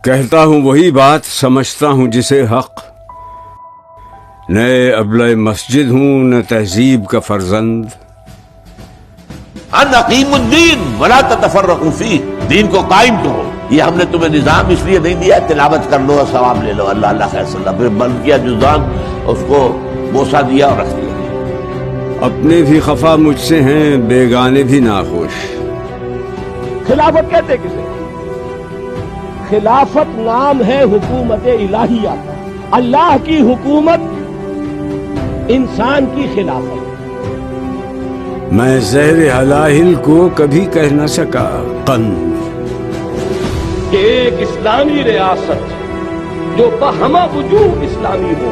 کہتا ہوں وہی بات، سمجھتا ہوں جسے حق، نئے ابلۂ مسجد ہوں نہ تہذیب کا فرزند۔ ان اقیم الدین ولا تتفرقوا فیہ، دین کو قائم کرو۔ یہ ہم نے تمہیں نظام اس لیے نہیں دیا تلاوت کر لو اور ثواب لے لو، اللہ اللہ خیر صلی اللہ، پھر بند کیا جزدان، اس کو بوسہ دیا اور رکھ دیا۔ اپنے بھی خفا مجھ سے ہیں، بیگانے بھی ناخوش۔ خلافت کہتے کسے؟ خلافت نام ہے حکومت الہیہ کا، اللہ کی حکومت انسان کی خلافت۔ میں زہر ہلاہل کو کبھی کہہ نہ سکا قند، کہ ایک اسلامی ریاست جو بہمہ وجوہ اسلامی ہو۔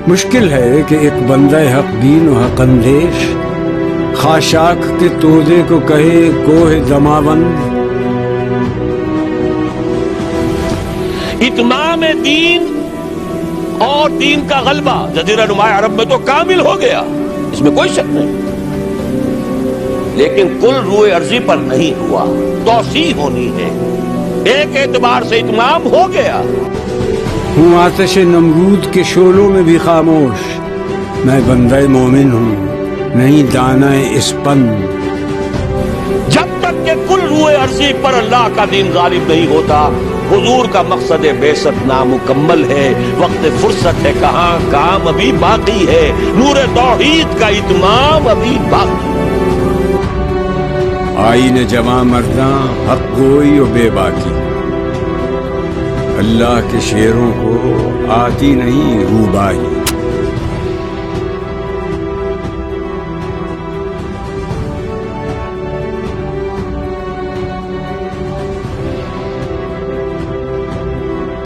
مشکل ہے کہ ایک بندہ حق بین و حق اندیش خاشاک کے تودے کو کہے کوہ دماوند۔ اتمام دین اور دین کا غلبہ جزیرہ نما عرب میں تو کامل ہو گیا، اس میں کوئی شک نہیں، لیکن کل روئے ارضی پر نہیں ہوا، توسیع ہونی ہے۔ ایک اعتبار سے اتمام ہو گیا۔ ہوں آتش نمرود کے شعلوں میں بھی خاموش، میں بندہ مومن ہوں نہیں دانہ اسپند۔ جب تک کہ کل روئے ارضی پر اللہ کا دین غالب نہیں ہوتا، حضور کا مقصد بعثت نامکمل ہے، وقت فرصت ہے کہاں، کام ابھی باقی ہے، نور توحید کا اتمام ابھی باقی ہے۔ آئین جمع مرداں حق گوئی و بے باکی، اللہ کے شعروں کو آتی نہیں روباہی۔